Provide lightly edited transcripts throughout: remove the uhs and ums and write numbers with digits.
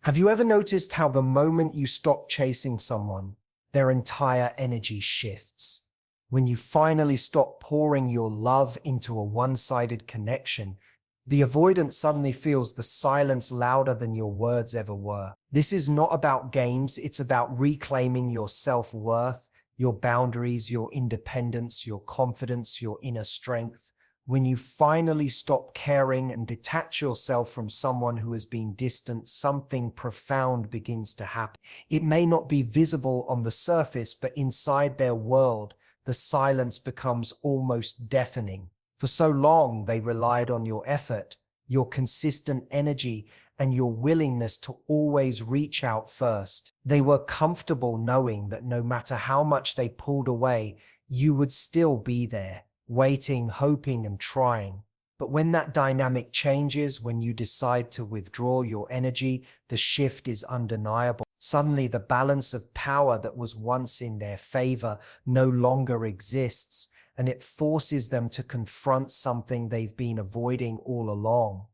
Have you ever noticed how the moment you stop chasing someone, their entire energy shifts? When you finally stop pouring your love into a one-sided connection, the avoidant suddenly feels the silence louder than your words ever were. This is not about games, it's about reclaiming your self-worth, your boundaries, your independence, your confidence, your inner strength. When you finally stop caring and detach yourself from someone who has been distant, something profound begins to happen. It may not be visible on the surface, but inside their world, the silence becomes almost deafening. For so long, they relied on your effort, your consistent energy, and your willingness to always reach out first. They were comfortable knowing that no matter how much they pulled away, you would still be there, waiting, hoping, and trying. But when that dynamic changes, when you decide to withdraw your energy, the shift is undeniable. Suddenly, the balance of power that was once in their favor no longer exists, and it forces them to confront something they've been avoiding all along.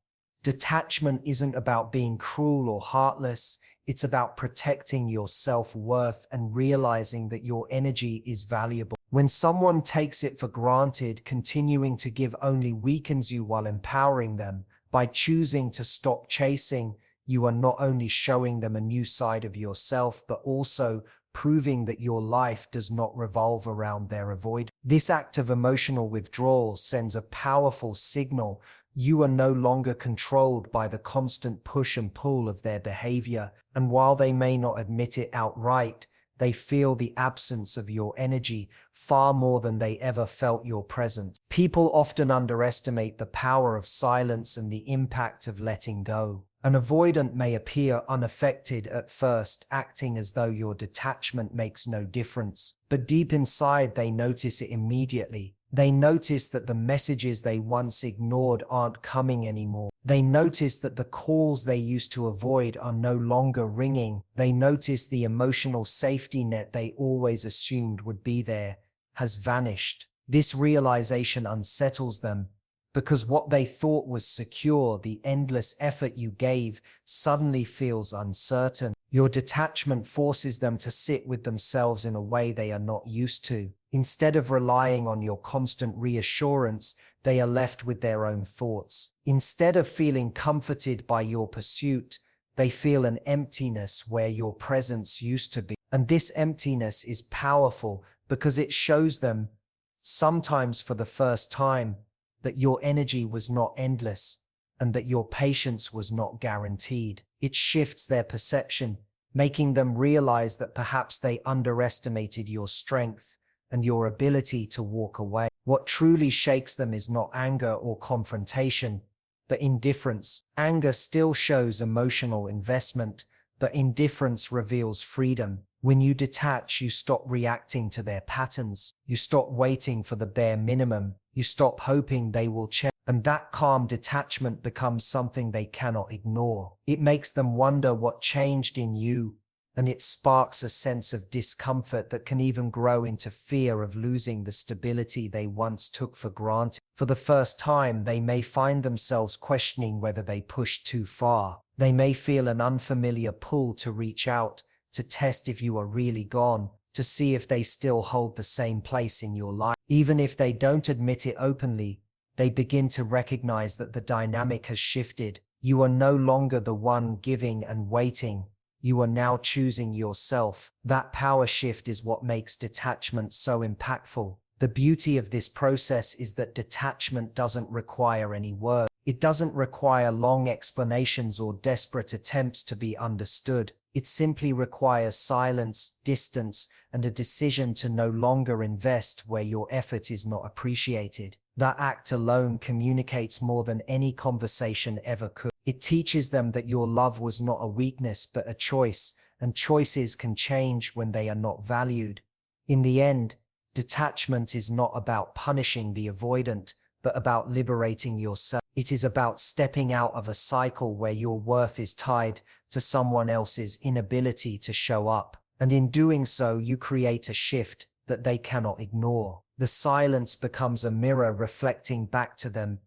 Detachment isn't about being cruel or heartless. It's about protecting your self-worth and realizing that your energy is valuable. When someone takes it for granted, continuing to give only weakens you while empowering them. By choosing to stop chasing, you are not only showing them a new side of yourself, but also proving that your life does not revolve around their avoidance. This act of emotional withdrawal sends a powerful signal. You are no longer controlled by the constant push and pull of their behavior, and while they may not admit it outright, they feel the absence of your energy far more than they ever felt your presence. People often underestimate the power of silence and the impact of letting go. An avoidant may appear unaffected at first, acting as though your detachment makes no difference, but deep inside they notice it immediately. They notice that the messages they once ignored aren't coming anymore. They notice that the calls they used to avoid are no longer ringing. They notice the emotional safety net they always assumed would be there has vanished. This realization unsettles them, because what they thought was secure, the endless effort you gave, suddenly feels uncertain. Your detachment forces them to sit with themselves in a way they are not used to. Instead of relying on your constant reassurance, they are left with their own thoughts. Instead of feeling comforted by your pursuit, they feel an emptiness where your presence used to be. And this emptiness is powerful because it shows them, sometimes for the first time, that your energy was not endless and that your patience was not guaranteed. It shifts their perception, making them realize that perhaps they underestimated your strength and your ability to walk away. What truly shakes them is not anger or confrontation, but indifference. Anger still shows emotional investment, but indifference reveals freedom. When you detach, you stop reacting to their patterns. You stop waiting for the bare minimum. You stop hoping they will change. And that calm detachment becomes something they cannot ignore. It makes them wonder what changed in you, and it sparks a sense of discomfort that can even grow into fear of losing the stability they once took for granted. For the first time, they may find themselves questioning whether they pushed too far. They may feel an unfamiliar pull to reach out, to test if you are really gone, to see if they still hold the same place in your life. Even if they don't admit it openly, they begin to recognize that the dynamic has shifted. You are no longer the one giving and waiting. You are now choosing yourself. That power shift is what makes detachment so impactful. The beauty of this process is that detachment doesn't require any words. It doesn't require long explanations or desperate attempts to be understood. It simply requires silence, distance, and a decision to no longer invest where your effort is not appreciated. That act alone communicates more than any conversation ever could. It teaches them that your love was not a weakness but a choice, and choices can change when they are not valued. In the end, detachment is not about punishing the avoidant, but about liberating yourself. It is about stepping out of a cycle where your worth is tied to someone else's inability to show up. And in doing so, you create a shift that they cannot ignore. The silence becomes a mirror reflecting back to them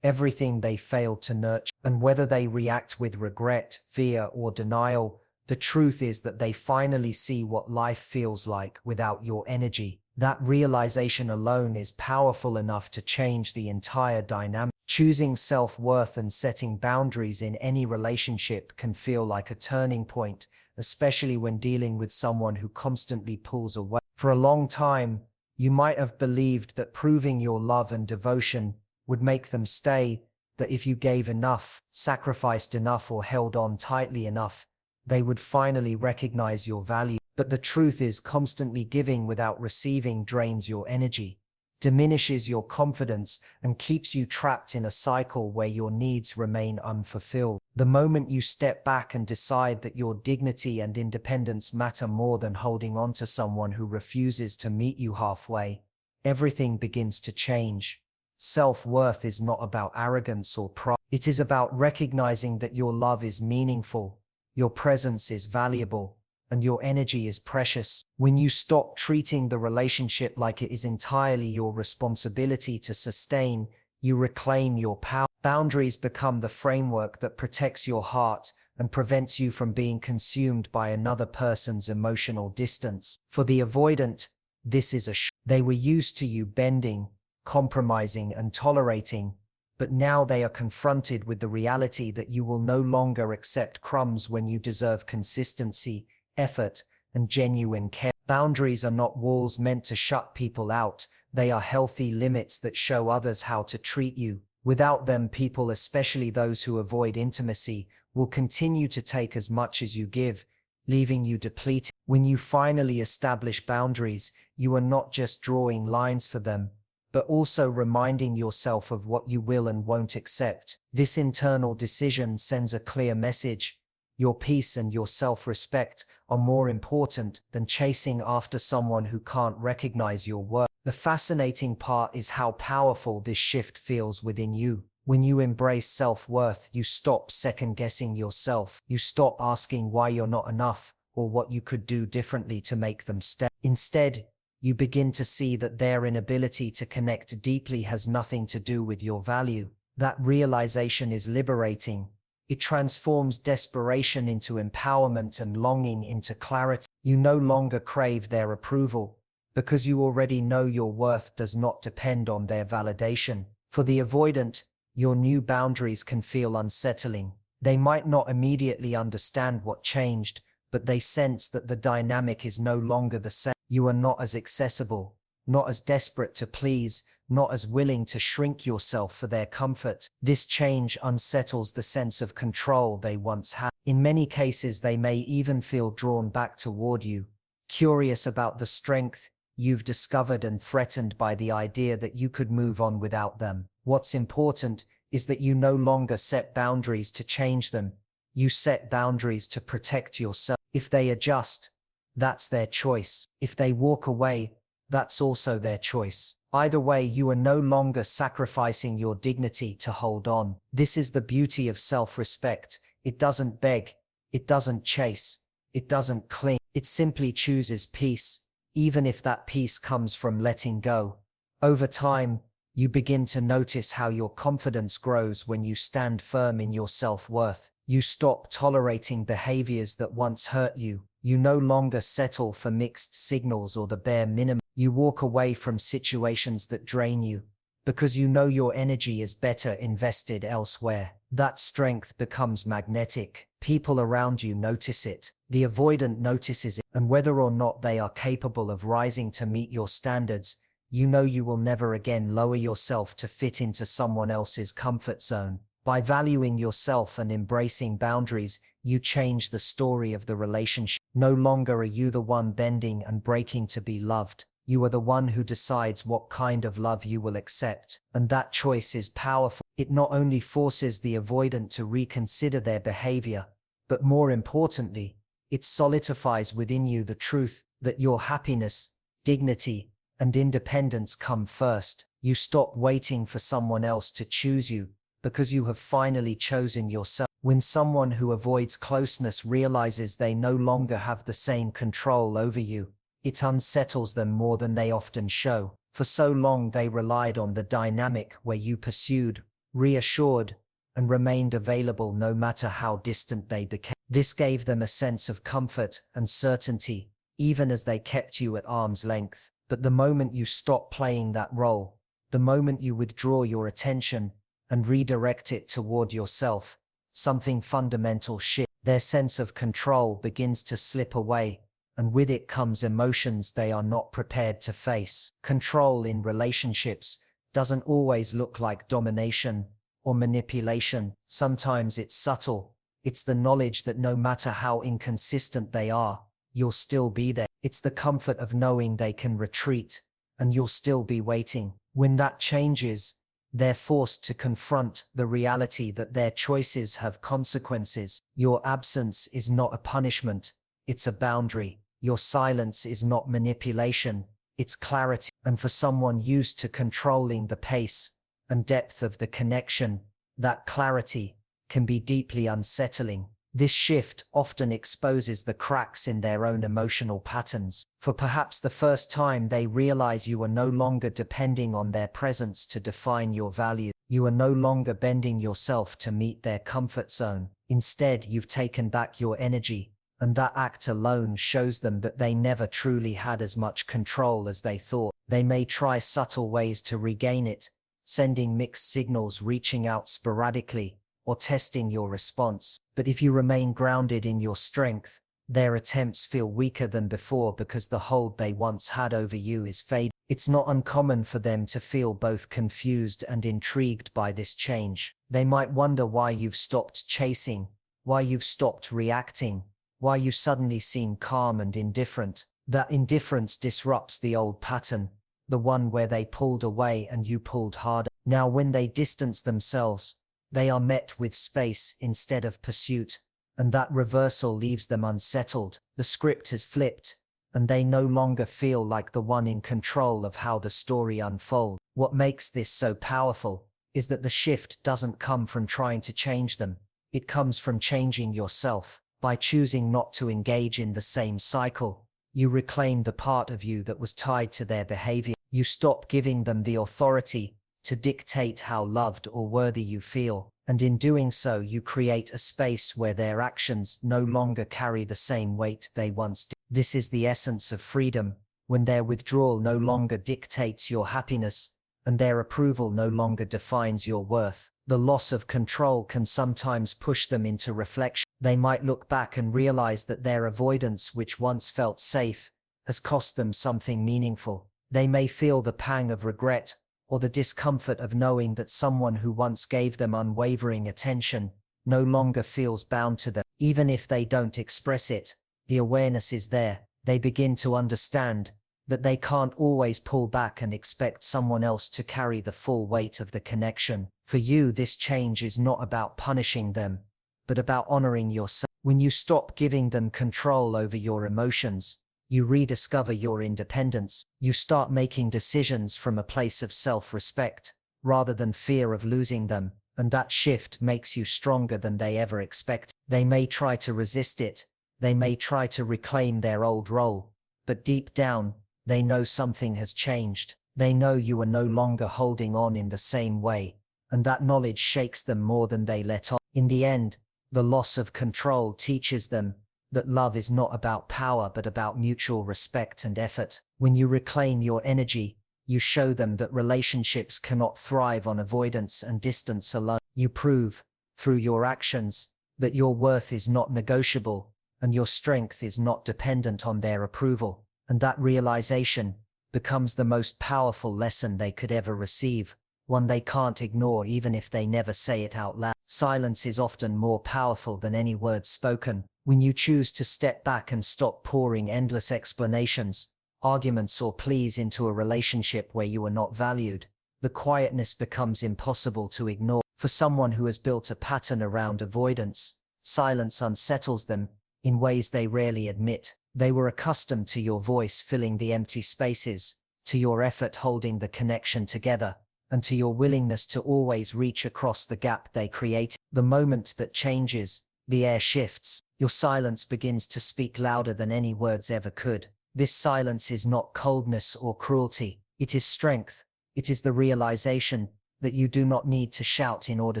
everything they failed to nurture. And whether they react with regret, fear, or denial, the truth is that they finally see what life feels like without your energy. That realization alone is powerful enough to change the entire dynamic. Choosing self-worth and setting boundaries in any relationship can feel like a turning point, especially when dealing with someone who constantly pulls away. For a long time, you might have believed that proving your love and devotion would make them stay, that if you gave enough, sacrificed enough, or held on tightly enough, they would finally recognize your value. But the truth is, constantly giving without receiving drains your energy, diminishes your confidence, and keeps you trapped in a cycle where your needs remain unfulfilled. The moment you step back and decide that your dignity and independence matter more than holding on to someone who refuses to meet you halfway, everything begins to change. Self-worth is not about arrogance or pride. It is about recognizing that your love is meaningful, your presence is valuable, and your energy is precious. When you stop treating the relationship like it is entirely your responsibility to sustain, you reclaim your power. Boundaries become the framework that protects your heart and prevents you from being consumed by another person's emotional distance. For the avoidant, this is a they were used to you bending, compromising, and tolerating, but now they are confronted with the reality that you will no longer accept crumbs when you deserve consistency, effort, and genuine care. Boundaries are not walls meant to shut people out, they are healthy limits that show others how to treat you. Without them, people, especially those who avoid intimacy, will continue to take as much as you give, leaving you depleted. When you finally establish boundaries, you are not just drawing lines for them, but also reminding yourself of what you will and won't accept. This internal decision sends a clear message. Your peace and your self-respect are more important than chasing after someone who can't recognize your worth. The fascinating part is how powerful this shift feels within you. When you embrace self-worth, you stop second-guessing yourself. You stop asking why you're not enough or what you could do differently to make them stay. Instead, you begin to see that their inability to connect deeply has nothing to do with your value. That realization is liberating. It transforms desperation into empowerment and longing into clarity. You no longer crave their approval, because you already know your worth does not depend on their validation. For the avoidant, your new boundaries can feel unsettling. They might not immediately understand what changed, but they sense that the dynamic is no longer the same. You are not as accessible, not as desperate to please, not as willing to shrink yourself for their comfort. This change unsettles the sense of control they once had. In many cases, they may even feel drawn back toward you, curious about the strength you've discovered and threatened by the idea that you could move on without them. What's important is that you no longer set boundaries to change them. You set boundaries to protect yourself. If they adjust, that's their choice. If they walk away, that's also their choice. Either way, you are no longer sacrificing your dignity to hold on. This is the beauty of self-respect. It doesn't beg, it doesn't chase, it doesn't cling. It simply chooses peace, even if that peace comes from letting go. Over time, you begin to notice how your confidence grows when you stand firm in your self-worth. You stop tolerating behaviors that once hurt you. You no longer settle for mixed signals or the bare minimum. You walk away from situations that drain you, because you know your energy is better invested elsewhere. That strength becomes magnetic. People around you notice it. The avoidant notices it, and whether or not they are capable of rising to meet your standards, you know you will never again lower yourself to fit into someone else's comfort zone. By valuing yourself and embracing boundaries, you change the story of the relationship. No longer are you the one bending and breaking to be loved. You are the one who decides what kind of love you will accept. And that choice is powerful. It not only forces the avoidant to reconsider their behavior, but more importantly, it solidifies within you the truth that your happiness, dignity, and independence come first. You stop waiting for someone else to choose you, because you have finally chosen yourself. When someone who avoids closeness realizes they no longer have the same control over you, it unsettles them more than they often show. For so long they relied on the dynamic where you pursued, reassured, and remained available no matter how distant they became. This gave them a sense of comfort and certainty, even as they kept you at arm's length. But the moment you stop playing that role, the moment you withdraw your attention and redirect it toward yourself, something fundamental shifts. Their sense of control begins to slip away, and with it comes emotions they are not prepared to face. Control in relationships doesn't always look like domination or manipulation. Sometimes it's subtle. It's the knowledge that no matter how inconsistent they are, you'll still be there. It's the comfort of knowing they can retreat, and you'll still be waiting. When that changes, they're forced to confront the reality that their choices have consequences. Your absence is not a punishment, it's a boundary. Your silence is not manipulation, it's clarity. And for someone used to controlling the pace and depth of the connection, that clarity can be deeply unsettling. This shift often exposes the cracks in their own emotional patterns. For perhaps the first time, they realize you are no longer depending on their presence to define your value. You are no longer bending yourself to meet their comfort zone. Instead, you've taken back your energy, and that act alone shows them that they never truly had as much control as they thought. They may try subtle ways to regain it, sending mixed signals, reaching out sporadically, or testing your response. But if you remain grounded in your strength, their attempts feel weaker than before because the hold they once had over you is fading. It's not uncommon for them to feel both confused and intrigued by this change. They might wonder why you've stopped chasing, why you've stopped reacting, why you suddenly seem calm and indifferent. That indifference disrupts the old pattern, the one where they pulled away and you pulled harder. Now, when they distance themselves, they are met with space instead of pursuit, and that reversal leaves them unsettled. The script has flipped, and they no longer feel like the one in control of how the story unfolds. What makes this so powerful is that the shift doesn't come from trying to change them. It comes from changing yourself. By choosing not to engage in the same cycle, you reclaim the part of you that was tied to their behavior. You stop giving them the authority to dictate how loved or worthy you feel, and in doing so you create a space where their actions no longer carry the same weight they once did. This is the essence of freedom, when their withdrawal no longer dictates your happiness, and their approval no longer defines your worth. The loss of control can sometimes push them into reflection. They might look back and realize that their avoidance, which once felt safe, has cost them something meaningful. They may feel the pang of regret, or the discomfort of knowing that someone who once gave them unwavering attention no longer feels bound to them. Even if they don't express it, the awareness is there. They begin to understand that they can't always pull back and expect someone else to carry the full weight of the connection. For you, this change is not about punishing them, but about honoring yourself. When you stop giving them control over your emotions, you rediscover your independence. You start making decisions from a place of self-respect, rather than fear of losing them, and that shift makes you stronger than they ever expect. They may try to resist it, they may try to reclaim their old role, but deep down, they know something has changed. They know you are no longer holding on in the same way, and that knowledge shakes them more than they let on. In the end, the loss of control teaches them that love is not about power but about mutual respect and effort. When you reclaim your energy, you show them that relationships cannot thrive on avoidance and distance alone. You prove, through your actions, that your worth is not negotiable, and your strength is not dependent on their approval. And that realization becomes the most powerful lesson they could ever receive, one they can't ignore even if they never say it out loud. Silence is often more powerful than any words spoken. When you choose to step back and stop pouring endless explanations, arguments or pleas into a relationship where you are not valued, the quietness becomes impossible to ignore. For someone who has built a pattern around avoidance, silence unsettles them in ways they rarely admit. They were accustomed to your voice filling the empty spaces, to your effort holding the connection together, and to your willingness to always reach across the gap they created. The moment that changes, the air shifts. Your silence begins to speak louder than any words ever could. This silence is not coldness or cruelty. It is strength. It is the realization that you do not need to shout in order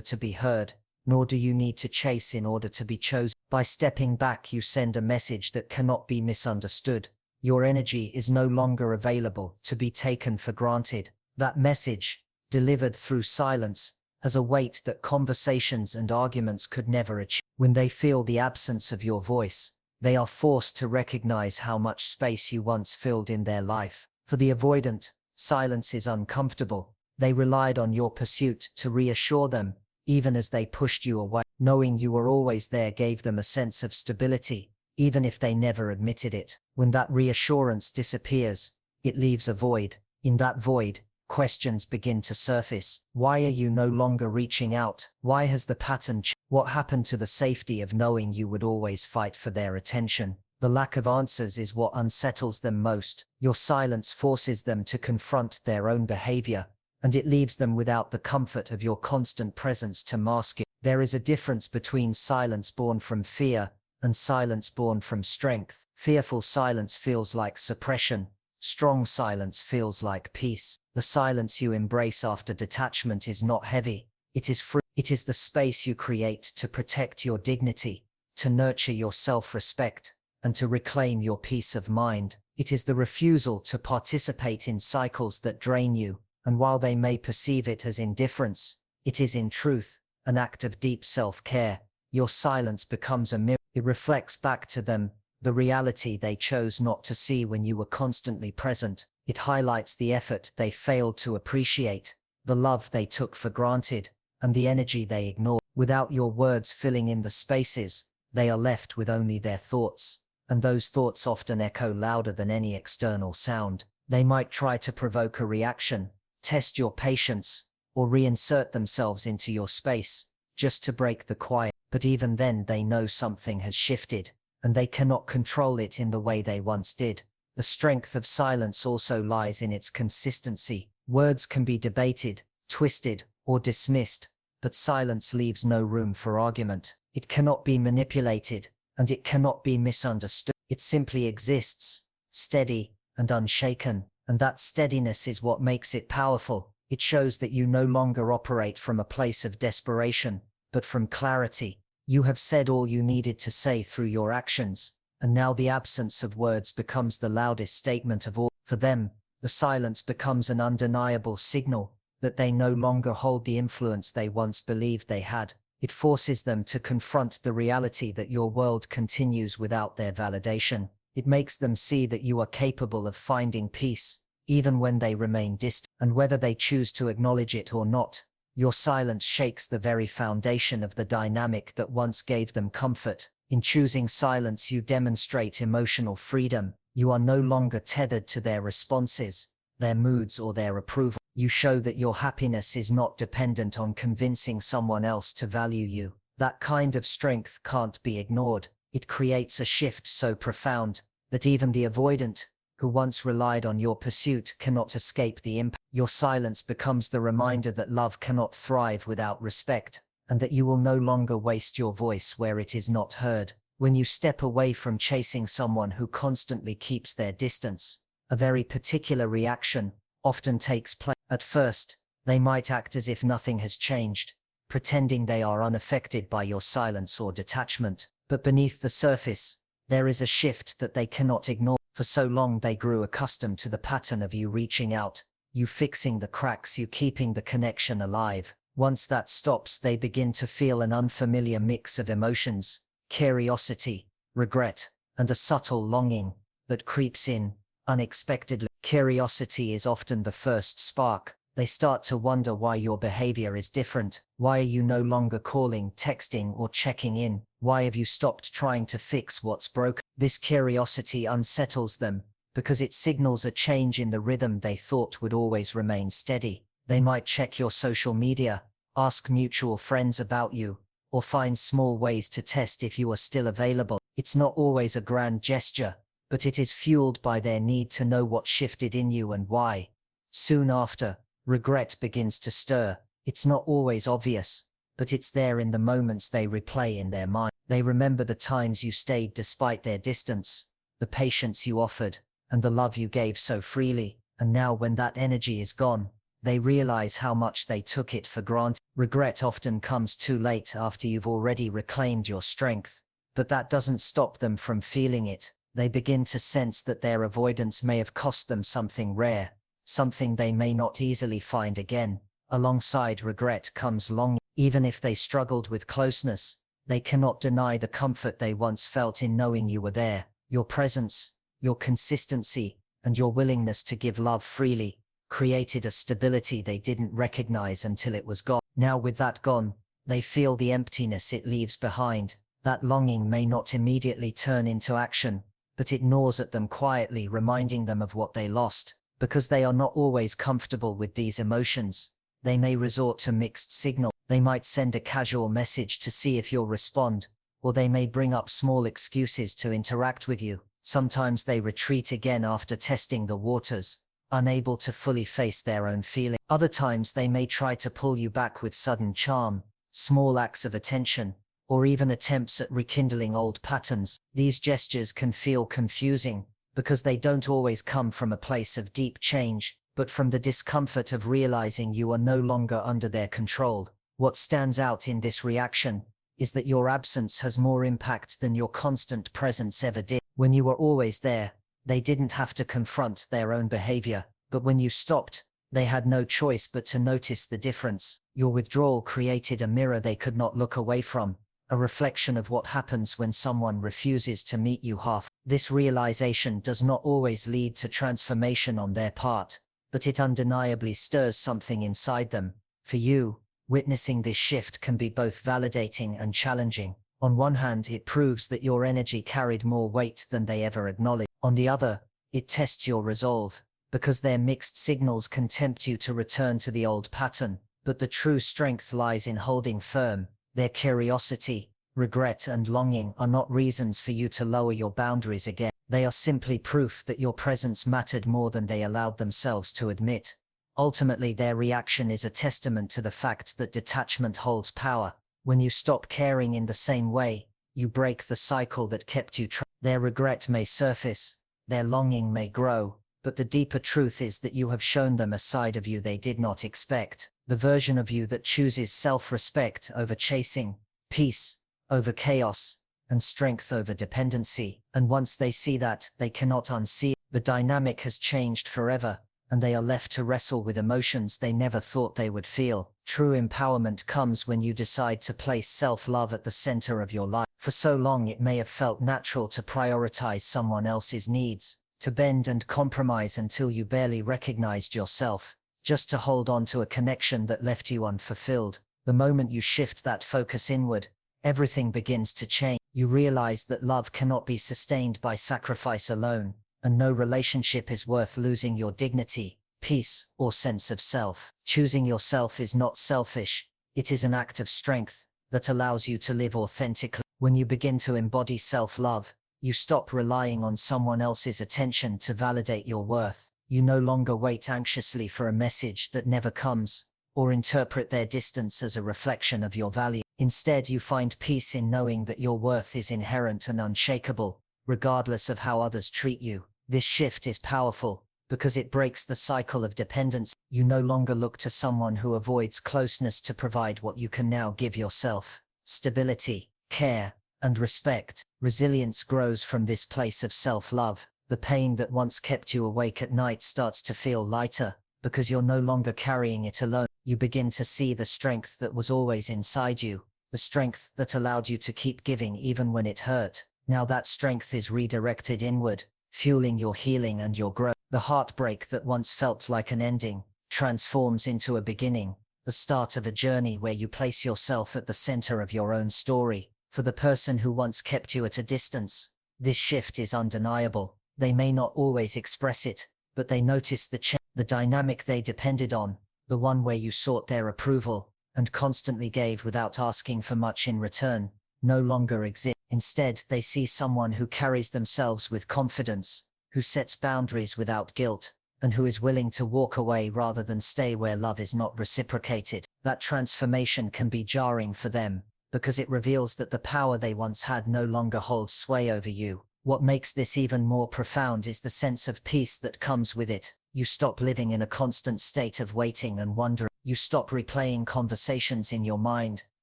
to be heard. nor do you need to chase in order to be chosen. By stepping back, you send a message that cannot be misunderstood. Your energy is no longer available to be taken for granted. That message, delivered through silence, has a weight that conversations and arguments could never achieve. When they feel the absence of your voice, they are forced to recognize how much space you once filled in their life. For the avoidant, silence is uncomfortable. They relied on your pursuit to reassure them, even as they pushed you away. Knowing you were always there gave them a sense of stability, even if they never admitted it. When that reassurance disappears, it leaves a void. In that void, questions begin to surface. Why are you no longer reaching out? Why has the pattern changed? What happened to the safety of knowing you would always fight for their attention? The lack of answers is what unsettles them most. Your silence forces them to confront their own behavior, and it leaves them without the comfort of your constant presence to mask it. There is a difference between silence born from fear and silence born from strength. Fearful silence feels like suppression. Strong silence feels like peace. The silence you embrace after detachment is not heavy. It is free. It is the space you create to protect your dignity, to nurture your self-respect, and to reclaim your peace of mind. It is the refusal to participate in cycles that drain you, and while they may perceive it as indifference, it is in truth an act of deep self-care. Your silence becomes a mirror. It reflects back to them the reality they chose not to see when you were constantly present. It highlights the effort they failed to appreciate, the love they took for granted, and the energy they ignored. Without your words filling in the spaces, they are left with only their thoughts, and those thoughts often echo louder than any external sound. They might try to provoke a reaction, test your patience, or reinsert themselves into your space, just to break the quiet. But even then they know something has shifted, and they cannot control it in the way they once did. The strength of silence also lies in its consistency. Words can be debated, twisted, or dismissed, but silence leaves no room for argument. It cannot be manipulated, and it cannot be misunderstood. It simply exists, steady and unshaken, and that steadiness is what makes it powerful. It shows that you no longer operate from a place of desperation, but from clarity. You have said all you needed to say through your actions, and now the absence of words becomes the loudest statement of all. For them, the silence becomes an undeniable signal that they no longer hold the influence they once believed they had. It forces them to confront the reality that your world continues without their validation. It makes them see that you are capable of finding peace, even when they remain distant. And whether they choose to acknowledge it or not, your silence shakes the very foundation of the dynamic that once gave them comfort. In choosing silence, you demonstrate emotional freedom. You are no longer tethered to their responses, their moods, or their approval. You show that your happiness is not dependent on convincing someone else to value you. That kind of strength can't be ignored. It creates a shift so profound that even the avoidant, who once relied on your pursuit, cannot escape the impact. Your silence becomes the reminder that love cannot thrive without respect, and that you will no longer waste your voice where it is not heard. When you step away from chasing someone who constantly keeps their distance, a very particular reaction often takes place. At first, they might act as if nothing has changed, pretending they are unaffected by your silence or detachment. But beneath the surface, there is a shift that they cannot ignore. For so long they grew accustomed to the pattern of you reaching out, you fixing the cracks, you keeping the connection alive. Once that stops, they begin to feel an unfamiliar mix of emotions, curiosity, regret, and a subtle longing that creeps in unexpectedly. Curiosity is often the first spark. They start to wonder why your behavior is different. Why are you no longer calling, texting, or checking in? Why have you stopped trying to fix what's broken? This curiosity unsettles them, because it signals a change in the rhythm they thought would always remain steady. They might check your social media, ask mutual friends about you, or find small ways to test if you are still available. It's not always a grand gesture, but it is fueled by their need to know what shifted in you and why. Soon after, regret begins to stir. It's not always obvious, but it's there in the moments they replay in their mind. They remember the times you stayed despite their distance, the patience you offered, and the love you gave so freely. And now when that energy is gone, They realize how much they took it for granted. Regret often comes too late after you've already reclaimed your strength, but that doesn't stop them from feeling it. They begin to sense that their avoidance may have cost them something rare, something they may not easily find again. Alongside regret comes longing. Even if they struggled with closeness, they cannot deny the comfort they once felt in knowing you were there. Your presence, your consistency, and your willingness to give love freely created a stability they didn't recognize until it was gone. Now with that gone, they feel the emptiness it leaves behind. That longing may not immediately turn into action, but it gnaws at them quietly, reminding them of what they lost. Because they are not always comfortable with these emotions, they may resort to mixed signals. They might send a casual message to see if you'll respond, or they may bring up small excuses to interact with you. Sometimes they retreat again after testing the waters, unable to fully face their own feelings. Other times they may try to pull you back with sudden charm, small acts of attention, or even attempts at rekindling old patterns. These gestures can feel confusing, because they don't always come from a place of deep change, but from the discomfort of realizing you are no longer under their control. What stands out in this reaction is that your absence has more impact than your constant presence ever did. When you were always there, they didn't have to confront their own behavior, but when you stopped, they had no choice but to notice the difference. Your withdrawal created a mirror they could not look away from, a reflection of what happens when someone refuses to meet you half. This realization does not always lead to transformation on their part, but it undeniably stirs something inside them. For you, witnessing this shift can be both validating and challenging. On one hand, it proves that your energy carried more weight than they ever acknowledged. On the other, it tests your resolve, because their mixed signals can tempt you to return to the old pattern. But the true strength lies in holding firm. Their curiosity, regret, and longing are not reasons for you to lower your boundaries again. They are simply proof that your presence mattered more than they allowed themselves to admit. Ultimately, their reaction is a testament to the fact that detachment holds power. When you stop caring in the same way, you break the cycle that kept you trapped. Their regret may surface, their longing may grow, but the deeper truth is that you have shown them a side of you they did not expect. The version of you that chooses self-respect over chasing, peace over chaos, and strength over dependency. And once they see that, they cannot unsee it. The dynamic has changed forever, and they are left to wrestle with emotions they never thought they would feel. True empowerment comes when you decide to place self-love at the center of your life. For so long it may have felt natural to prioritize someone else's needs, to bend and compromise until you barely recognized yourself, just to hold on to a connection that left you unfulfilled. The moment you shift that focus inward, everything begins to change. You realize that love cannot be sustained by sacrifice alone, and no relationship is worth losing your dignity, peace, or sense of self. Choosing yourself is not selfish, it is an act of strength that allows you to live authentically. When you begin to embody self-love, you stop relying on someone else's attention to validate your worth. You no longer wait anxiously for a message that never comes, or interpret their distance as a reflection of your value. Instead, you find peace in knowing that your worth is inherent and unshakable, regardless of how others treat you. This shift is powerful, because it breaks the cycle of dependence. You no longer look to someone who avoids closeness to provide what you can now give yourself: stability, care, and respect. Resilience grows from this place of self-love. The pain that once kept you awake at night starts to feel lighter, because you're no longer carrying it alone. You begin to see the strength that was always inside you, the strength that allowed you to keep giving even when it hurt. Now that strength is redirected inward, fueling your healing and your growth. The heartbreak that once felt like an ending transforms into a beginning, the start of a journey where you place yourself at the center of your own story. For the person who once kept you at a distance, this shift is undeniable. They may not always express it, but they notice the change. The dynamic they depended on, the one where you sought their approval and constantly gave without asking for much in return, no longer exists. Instead, they see someone who carries themselves with confidence, who sets boundaries without guilt, and who is willing to walk away rather than stay where love is not reciprocated. That transformation can be jarring for them, because it reveals that the power they once had no longer holds sway over you. What makes this even more profound is the sense of peace that comes with it. You stop living in a constant state of waiting and wondering. You stop replaying conversations in your mind,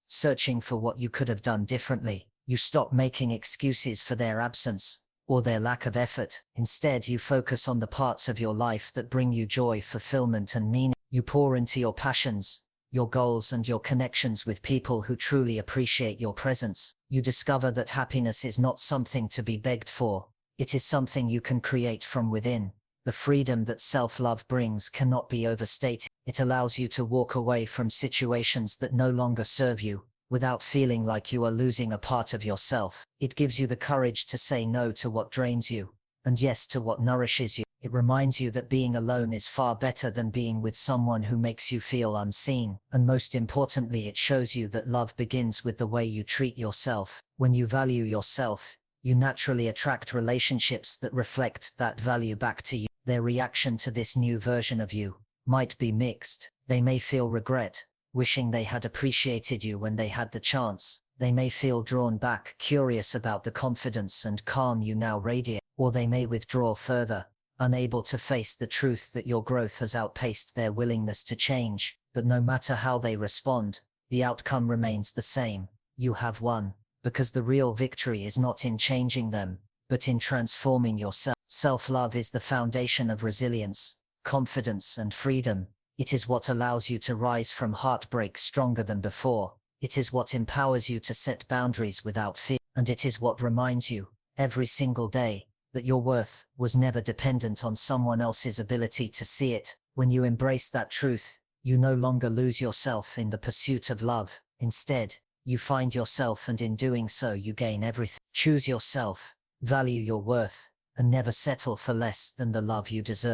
searching for what you could have done differently. You stop making excuses for their absence or their lack of effort. Instead, you focus on the parts of your life that bring you joy, fulfillment, and meaning. You pour into your passions, your goals, and your connections with people who truly appreciate your presence. You discover that happiness is not something to be begged for. It is something you can create from within. The freedom that self-love brings cannot be overstated. It allows you to walk away from situations that no longer serve you, without feeling like you are losing a part of yourself. It gives you the courage to say no to what drains you, and yes to what nourishes you. It reminds you that being alone is far better than being with someone who makes you feel unseen. And most importantly, it shows you that love begins with the way you treat yourself. When you value yourself, you naturally attract relationships that reflect that value back to you. Their reaction to this new version of you might be mixed. They may feel regret, wishing they had appreciated you when they had the chance. They may feel drawn back, curious about the confidence and calm you now radiate. Or they may withdraw further, unable to face the truth that your growth has outpaced their willingness to change. But no matter how they respond, the outcome remains the same. You have won, because the real victory is not in changing them, but in transforming yourself. Self-love is the foundation of resilience, confidence, and freedom. It is what allows you to rise from heartbreak stronger than before. It is what empowers you to set boundaries without fear. And it is what reminds you, every single day, that your worth was never dependent on someone else's ability to see it. When you embrace that truth, you no longer lose yourself in the pursuit of love. Instead, you find yourself, and in doing so you gain everything. Choose yourself, value your worth, and never settle for less than the love you deserve.